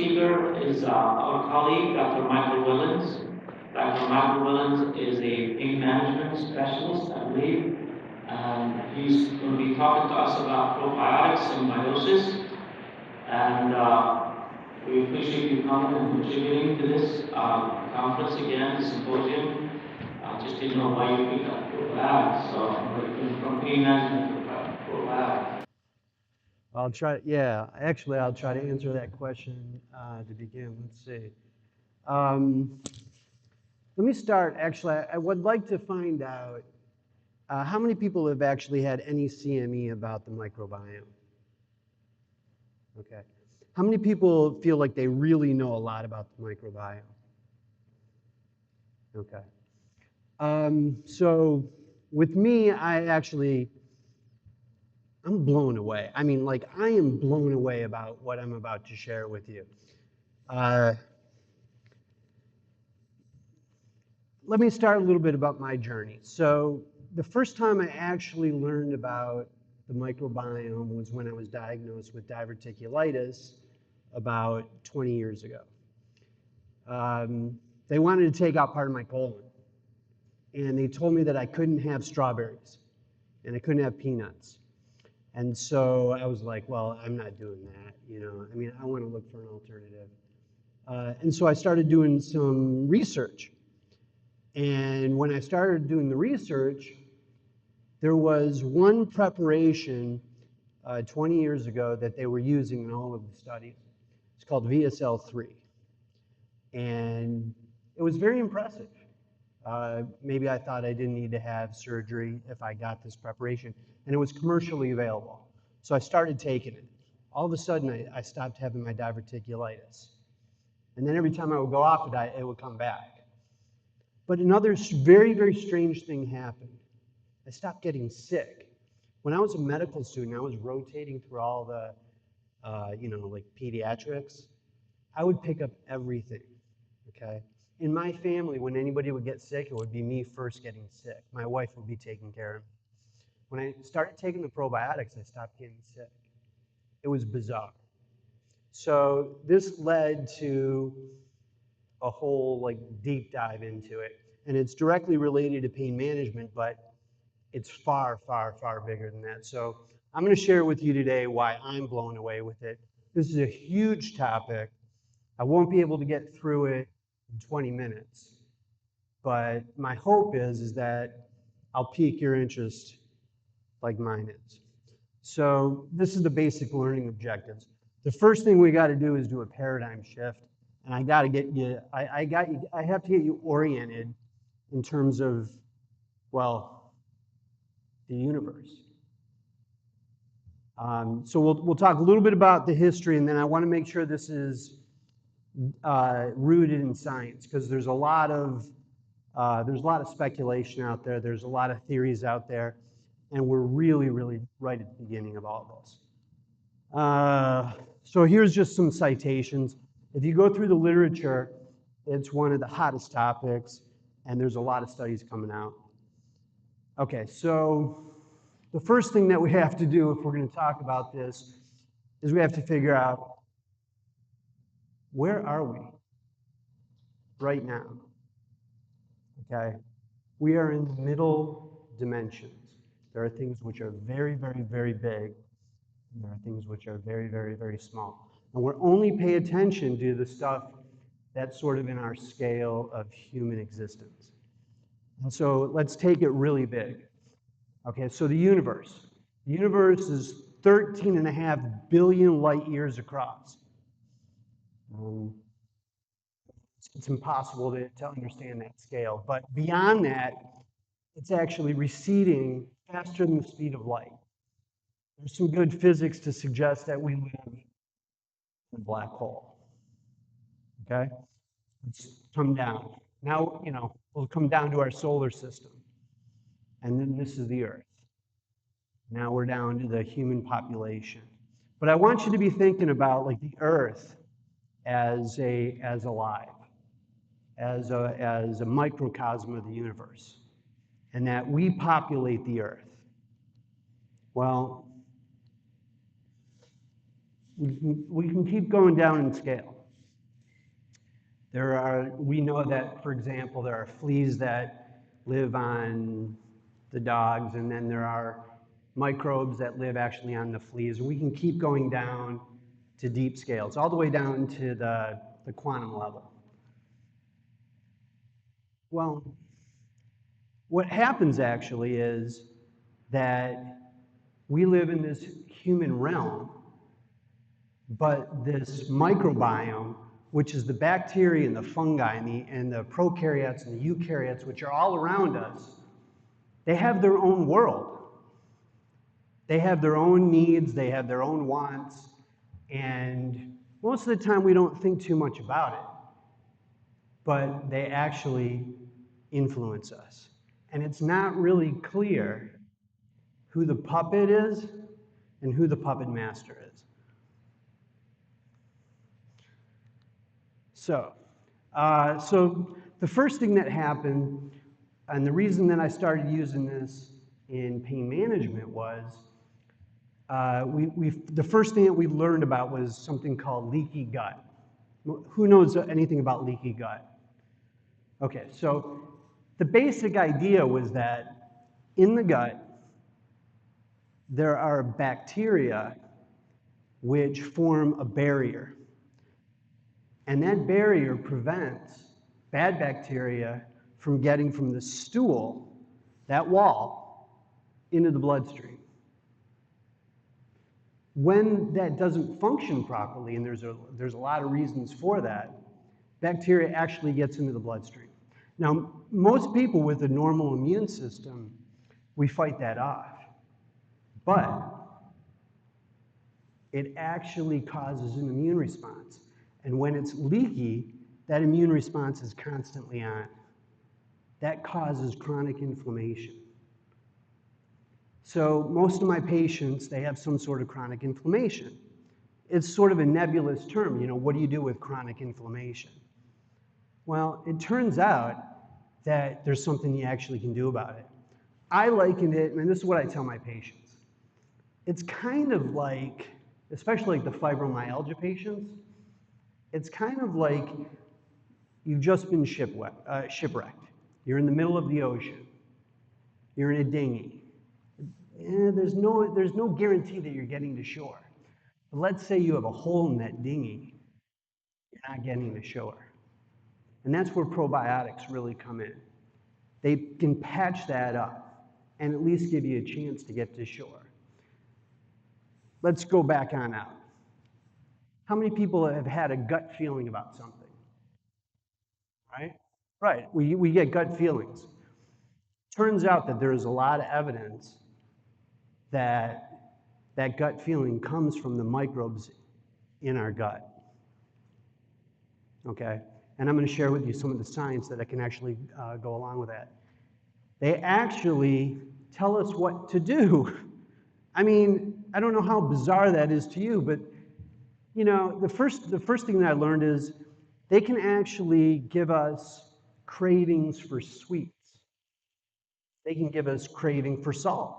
speaker is our colleague, Dr. Michael Willens. Dr. Michael Willens is a pain management specialist, I believe. He's going to be talking to us about probiotic symbiosis. And we appreciate you coming and contributing to this conference again, the symposium. Just didn't know why you picked up probiotics, so from pain management to probiotics. I'll try, yeah, actually, I'll try to answer that question to begin. Let's see. Let me start, actually, I would like to find out how many people have actually had any CME about the microbiome? Okay. How many people feel like they really know a lot about the microbiome? Okay. So with me, I'm blown away. I mean, like, I am blown away about what I'm about to share with you. Let me start a little bit about my journey. So the first time I actually learned about the microbiome was when I was diagnosed with diverticulitis about 20 years ago. They wanted to take out part of my colon, and they told me that I couldn't have strawberries and I couldn't have peanuts. And so I was like, well, I'm not doing that, you know. I mean, I want to look for an alternative. And so I started doing some research. And when I started doing the research, there was one preparation 20 years ago that they were using in all of the studies. It's called VSL3. And it was very impressive. Maybe I thought I didn't need to have surgery if I got this preparation. And it was commercially available. So I started taking it. All of a sudden, I stopped having my diverticulitis. And then every time I would go off it, it would come back. But another very, very strange thing happened. I stopped getting sick. When I was a medical student, I was rotating through all the, like pediatrics. I would pick up everything, okay? In my family, when anybody would get sick, it would be me first getting sick. My wife would be taking care of me. When I started taking the probiotics, I stopped getting sick. It was bizarre. So this led to a whole like deep dive into it. And it's directly related to pain management, but it's far, far, far bigger than that. So I'm going to share with you today why I'm blown away with it. This is a huge topic. I won't be able to get through it in 20 minutes. But my hope is that I'll pique your interest like mine is. So this is the basic learning objectives. The first thing we got to do is do a paradigm shift. And I got to get you, I have to get you oriented in terms of, well, the universe. So we'll talk a little bit about the history, and then I want to make sure this is rooted in science, because there's a lot of speculation out there. There's a lot of theories out there, and we're really, really right at the beginning of all this. So here's just some citations. If you go through the literature, it's one of the hottest topics, and there's a lot of studies coming out. Okay, so the first thing that we have to do if we're going to talk about this is we have to figure out, where are we right now? Okay, we are in the middle dimensions. There are things which are very, very, very big, and there are things which are very, very, very small. And we're only pay attention to the stuff that's sort of in our scale of human existence. And so let's take it really big. Okay, so the universe. The universe is 13.5 billion light years across. It's impossible to understand that scale. But beyond that, it's actually receding faster than the speed of light. There's some good physics to suggest that we live in a black hole. Okay? Let's come down. Now, we'll come down to our solar system. And then this is the Earth. Now we're down to the human population. But I want you to be thinking about like the Earth as alive, as a microcosm of the universe, and that we populate the Earth. Well, we can keep going down in scale. We know that, for example, there are fleas that live on the dogs, and then there are microbes that live actually on the fleas. And we can keep going down to deep scales, all the way down to the quantum level. Well, what happens actually is that we live in this human realm, but this microbiome, which is the bacteria and the fungi and the prokaryotes and the eukaryotes, which are all around us, they have their own world. They have their own needs, they have their own wants, and most of the time we don't think too much about it, but they actually influence us. And it's not really clear who the puppet is and who the puppet master is. So the first thing that happened, and the reason that I started using this in pain management was, the first thing that we learned about was something called leaky gut. Who knows anything about leaky gut? Okay, so the basic idea was that in the gut, there are bacteria which form a barrier. And that barrier prevents bad bacteria from getting from the stool, that wall, into the bloodstream. When that doesn't function properly, and there's a lot of reasons for that, bacteria actually gets into the bloodstream. Now, most people with a normal immune system, we fight that off. But it actually causes an immune response. And when it's leaky, that immune response is constantly on. That causes chronic inflammation. So most of my patients, they have some sort of chronic inflammation. It's sort of a nebulous term, what do you do with chronic inflammation? Well, it turns out that there's something you actually can do about it. I likened it, and this is what I tell my patients. It's kind of like, especially like the fibromyalgia patients, it's kind of like you've just been shipwrecked. You're in the middle of the ocean. You're in a dinghy. There's no guarantee that you're getting to shore. But let's say you have a hole in that dinghy. You're not getting to shore. And that's where probiotics really come in. They can patch that up and at least give you a chance to get to shore. Let's go back on out. How many people have had a gut feeling about something? Right? Right, we get gut feelings. Turns out that there's a lot of evidence that that gut feeling comes from the microbes in our gut. Okay? And I'm going to share with you some of the science that I can actually go along with that. They actually tell us what to do. I mean, I don't know how bizarre that is to you, but the first thing that I learned is they can actually give us cravings for sweets. They can give us craving for salt.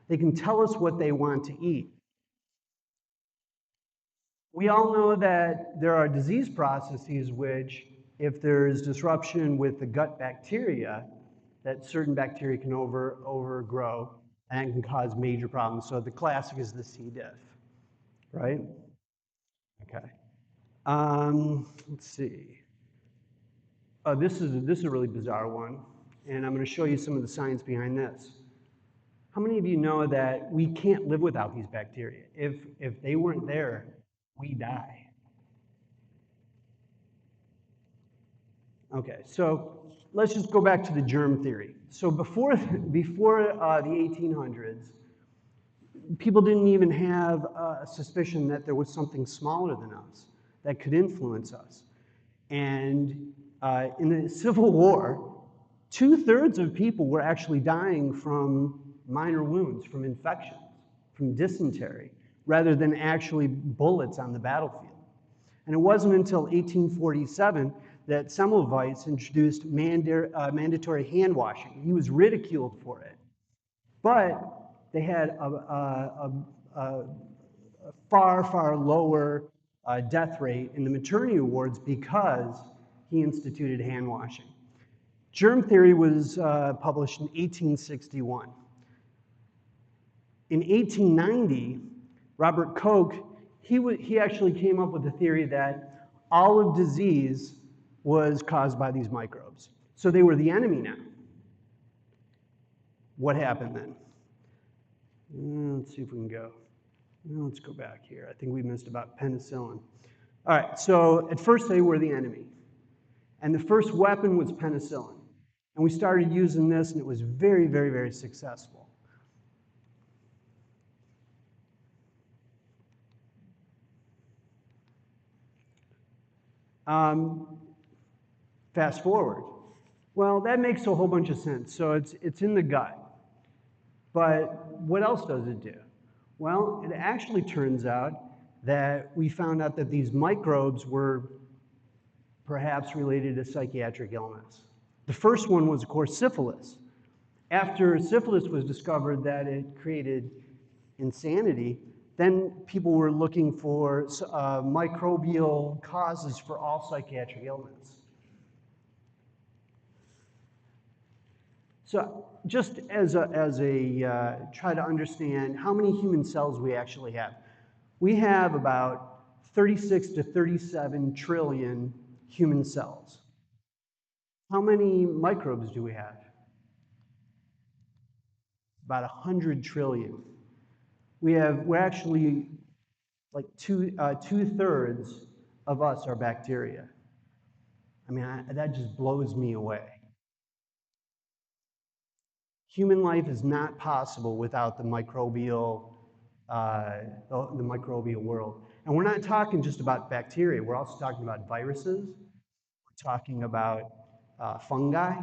They can tell us what they want to eat. We all know that there are disease processes which, if there's disruption with the gut bacteria, that certain bacteria can overgrow and can cause major problems. So the classic is the C. diff, right? Okay. Let's see. This is a really bizarre one, and I'm going to show you some of the science behind this. How many of you know that we can't live without these bacteria? If they weren't there, we die. Okay, so let's just go back to the germ theory. So before the 1800s, people didn't even have a suspicion that there was something smaller than us that could influence us. And in the Civil War, 2/3 of people were actually dying from minor wounds, from infections, from dysentery, rather than actually bullets on the battlefield. And it wasn't until 1847 that Semmelweis introduced mandatory hand washing. He was ridiculed for it. But they had a far, far lower death rate in the maternity wards because he instituted hand washing. Germ theory was published in 1861. In 1890, Robert Koch, he actually came up with the theory that all of disease was caused by these microbes. So they were the enemy now. What happened then? Let's see if we can go. Let's go back here. I think we missed about penicillin. All right, so at first they were the enemy. And the first weapon was penicillin. And we started using this, and it was very, very, very successful. Fast forward. Well, that makes a whole bunch of sense. So it's in the gut. But what else does it do? Well, it actually turns out that we found out that these microbes were perhaps related to psychiatric illness. The first one was, of course, syphilis. After syphilis was discovered that it created insanity, then people were looking for microbial causes for all psychiatric illness. So just as a try to understand how many human cells we actually have. We have about 36 to 37 trillion human cells. How many microbes do we have? About 100 trillion. We're actually like two-thirds of us are bacteria. I mean, that just blows me away. Human life is not possible without the microbial world. And we're not talking just about bacteria. We're also talking about viruses. We're talking about fungi.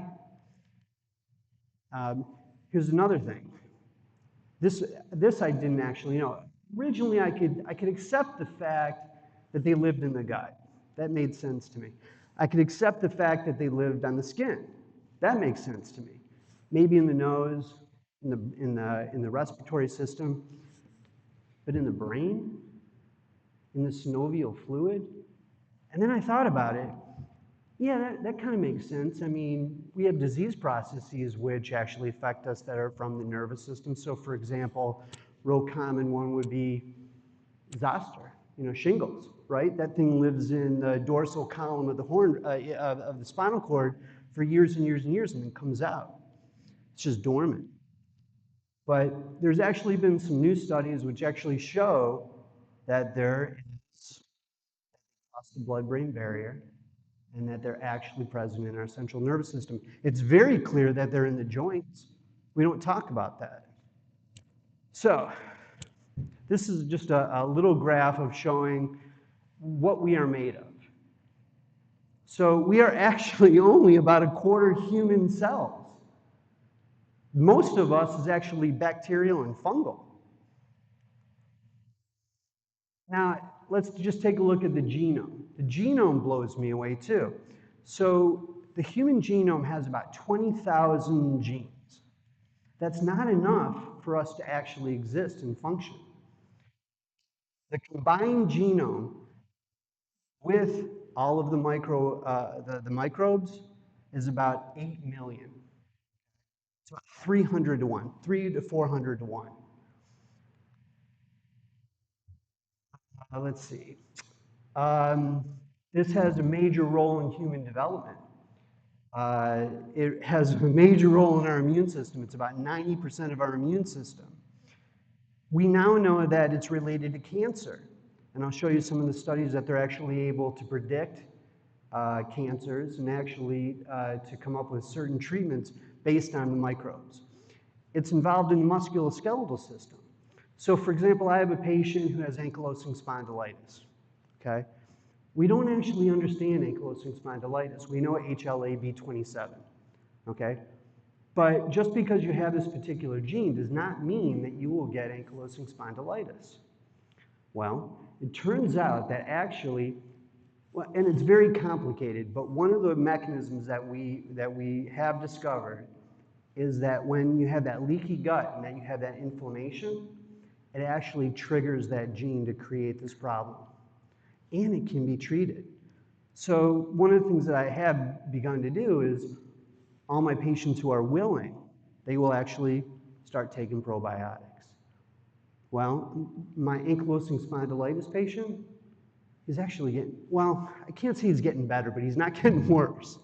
Here's another thing. This I didn't actually know. Originally, I could accept the fact that they lived in the gut. That made sense to me. I could accept the fact that they lived on the skin. That makes sense to me. Maybe in the nose, in the respiratory system, but in the brain, in the synovial fluid. And then I thought about it. Yeah, that kind of makes sense. I mean, we have disease processes which actually affect us that are from the nervous system. So, for example, real common one would be zoster, shingles, right? That thing lives in the dorsal column of the of the spinal cord for years and years and years, and then comes out. It's just dormant. But there's actually been some new studies which actually show that there is across the blood-brain barrier, and that they're actually present in our central nervous system. It's very clear that they're in the joints. We don't talk about that. So this is just a little graph of showing what we are made of. So we are actually only about a quarter human cells. Most of us is actually bacterial and fungal. Now, let's just take a look at the genome. The genome blows me away too. So the human genome has about 20,000 genes. That's not enough for us to actually exist and function. The combined genome with all of the microbes is about 8 million. It's about 300 to 1, 3 to 400 to 1. Let's see. This has a major role in human development. It has a major role in our immune system. It's about 90% of our immune system. We now know that it's related to cancer. And I'll show you some of the studies that they're actually able to predict cancers and actually to come up with certain treatments based on the microbes. It's involved in the musculoskeletal system. So for example, I have a patient who has ankylosing spondylitis, okay? We don't actually understand ankylosing spondylitis. We know HLA-B27, okay? But just because you have this particular gene does not mean that you will get ankylosing spondylitis. Well, it turns out that actually, well, and it's very complicated, but one of the mechanisms that we have discovered is that when you have that leaky gut and that you have that inflammation, it actually triggers that gene to create this problem. And it can be treated. So one of the things that I have begun to do is all my patients who are willing, they will actually start taking probiotics. Well, my ankylosing spondylitis patient is actually getting, well, I can't say he's getting better, but he's not getting worse.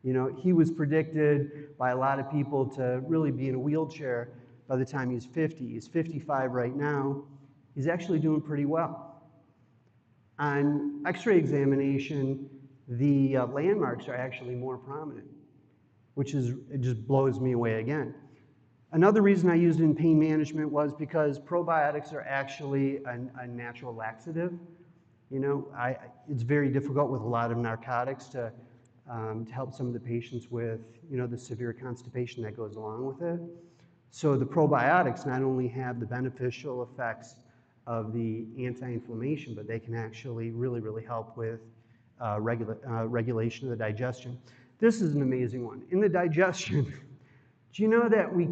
You know, he was predicted by a lot of people to really be in a wheelchair by the time he's 50. He's 55 right now. He's actually doing pretty well. On x-ray examination, the landmarks are actually more prominent, which is, it just blows me away again. Another reason I used it in pain management was because probiotics are actually a natural laxative. You know, it's very difficult with a lot of narcotics to help some of the patients with, you know, the severe constipation that goes along with it. So the probiotics not only have the beneficial effects of the anti-inflammation, but they can actually really, really help with regulation of the digestion. This is an amazing one. In the digestion, do you know that we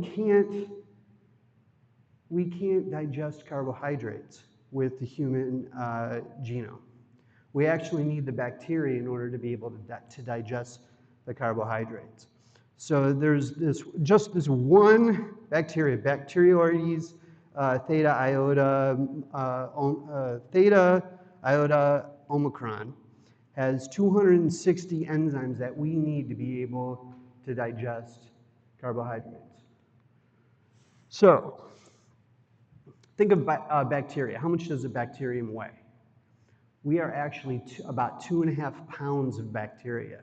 can't digest carbohydrates with the human genome? We actually need the bacteria in order to be able to digest the carbohydrates. So there's just this one bacteria, Bacteroides theta iota omicron, has 260 enzymes that we need to be able to digest carbohydrates. So think of bacteria. How much does a bacterium weigh? We are actually about 2.5 pounds of bacteria.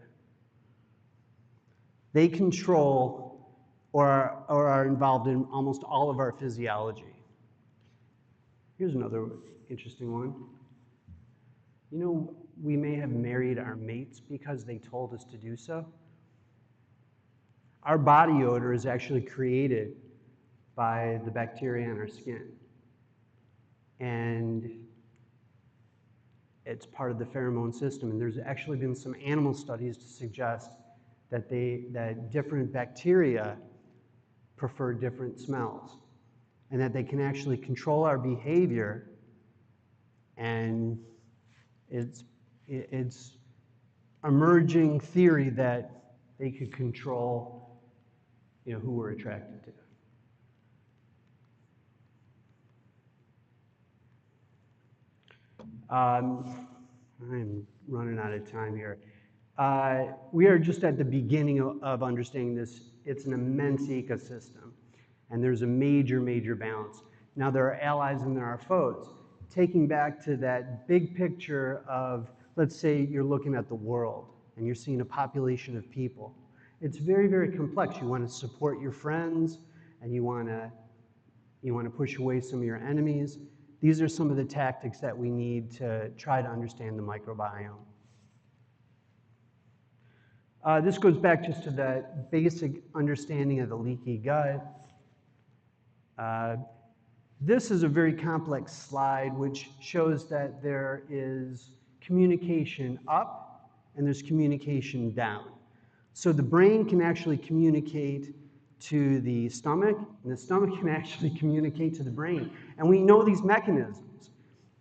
They control or are involved in almost all of our physiology. Here's another interesting one. You know, we may have married our mates because they told us to do so. Our body odor is actually created by the bacteria in our skin. And it's part of the pheromone system. And there's actually been some animal studies to suggest that different bacteria prefer different smells, and that they can actually control our behavior. And it's emerging theory that they could control, you know, who we're attracted to. I'm running out of time here. We are just at the beginning of understanding this. It's an immense ecosystem, and there's a major, major balance. Now, there are allies and there are foes. Taking back to that big picture of, let's say you're looking at the world, and you're seeing a population of people. It's very, very complex. You want to support your friends, and you want to push away some of your enemies. These are some of the tactics that we need to try to understand the microbiome. This goes back just to that basic understanding of the leaky gut. This is a very complex slide which shows that there is communication up and there's communication down. So the brain can actually communicate to the stomach, and the stomach can actually communicate to the brain. And we know these mechanisms.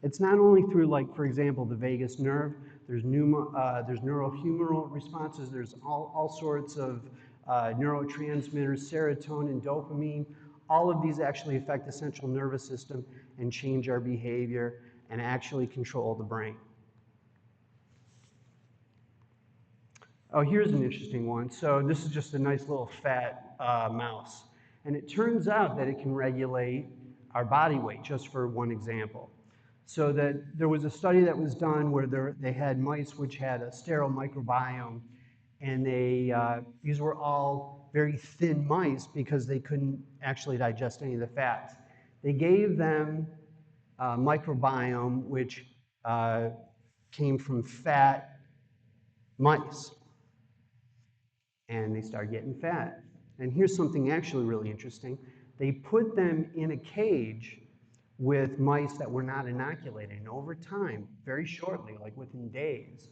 It's not only through, like, for example, the vagus nerve. There's neurohumoral responses. There's all sorts of neurotransmitters, serotonin, dopamine. All of these actually affect the central nervous system and change our behavior and actually control the brain. Oh, here's an interesting one. So this is just a nice little fat mouse. And it turns out that it can regulate our body weight, just for one example. So that there was a study that was done where they had mice which had a sterile microbiome, and these were all very thin mice because they couldn't actually digest any of the fats. They gave them a microbiome which came from fat mice, and they started getting fat. And here's something actually really interesting. They put them in a cage with mice that were not inoculated. And over time, very shortly, like within days,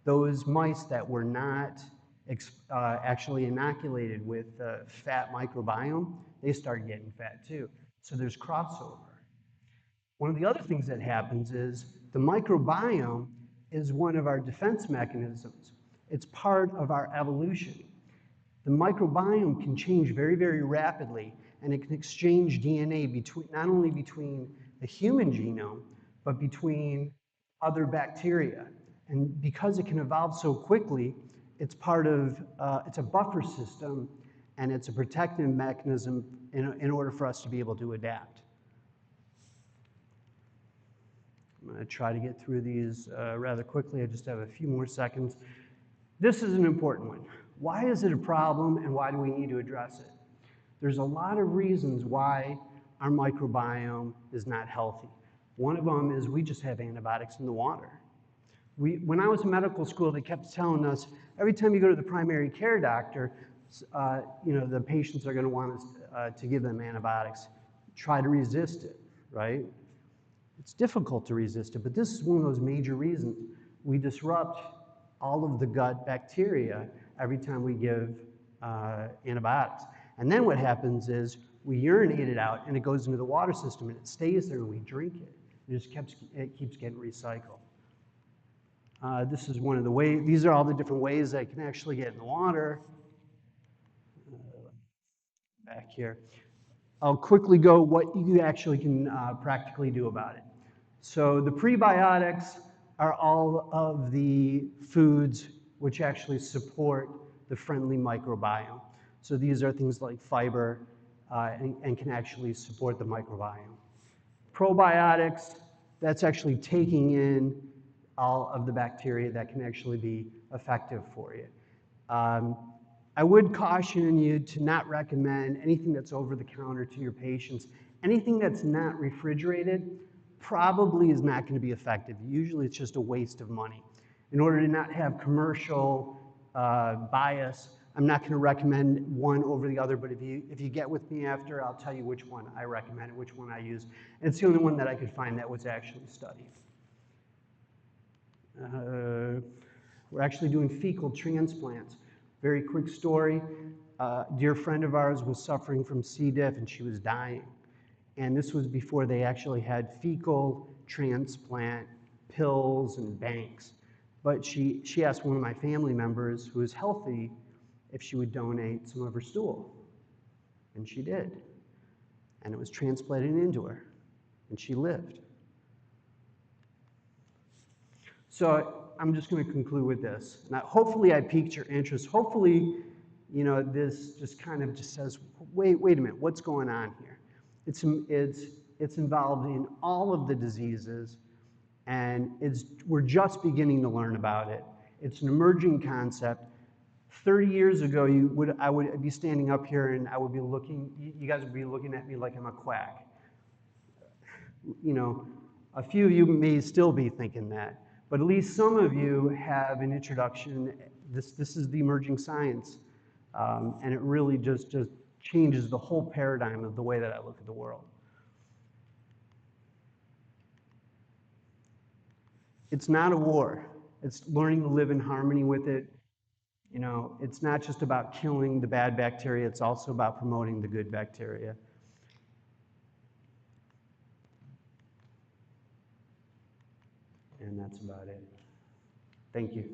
those mice that were not actually inoculated with the fat microbiome, they started getting fat too. So there's crossover. One of the other things that happens is the microbiome is one of our defense mechanisms. It's part of our evolution. The microbiome can change very, very rapidly, and it can exchange DNA between, not only between the human genome, but between other bacteria. And because it can evolve so quickly, it's part of, it's a buffer system, and it's a protective mechanism in order for us to be able to adapt. I'm going to try to get through these rather quickly. I just have a few more seconds. This is an important one. Why is it a problem, and why do we need to address it? There's a lot of reasons why our microbiome is not healthy. One of them is we just have antibiotics in the water. When I was in medical school, they kept telling us, every time you go to the primary care doctor, the patients are going to want us to give them antibiotics. Try to resist it, right? It's difficult to resist it, but this is one of those major reasons. We disrupt all of the gut bacteria every time we give antibiotics. And then what happens is we urinate it out, and it goes into the water system, and it stays there, and we drink it. It keeps getting recycled. This is one of the ways, these are all the different ways that it can actually get in the water. Back here. I'll quickly go what you actually can practically do about it. So the prebiotics are all of the foods which actually support the friendly microbiome. So these are things like fiber and can actually support the microbiome. Probiotics, that's actually taking in all of the bacteria that can actually be effective for you. I would caution you to not recommend anything that's over the counter to your patients. Anything that's not refrigerated probably is not going to be effective. Usually it's just a waste of money. In order to not have commercial bias, I'm not going to recommend one over the other, but if you get with me after, I'll tell you which one I recommend and which one I use. And it's the only one that I could find that was actually studied. We're actually doing fecal transplants. Very quick story. A dear friend of ours was suffering from C. diff, and she was dying. And this was before they actually had fecal transplant pills and banks. But she asked one of my family members, who is healthy, if she would donate some of her stool. And she did. And it was transplanted into her. And she lived. So I'm just going to conclude with this. Now, hopefully I piqued your interest. Hopefully, this just kind of just says, wait a minute, what's going on here? It's involved in all of the diseases, and we're just beginning to learn about it. It's an emerging concept. 30 years ago, I would be standing up here, and I would be you guys would be looking at me like I'm a quack. A few of you may still be thinking that. But at least some of you have an introduction. This is the emerging science, and it really just changes the whole paradigm of the way that I look at the world. It's not a war. It's learning to live in harmony with it. It's not just about killing the bad bacteria. It's also about promoting the good bacteria. And that's about it. Thank you.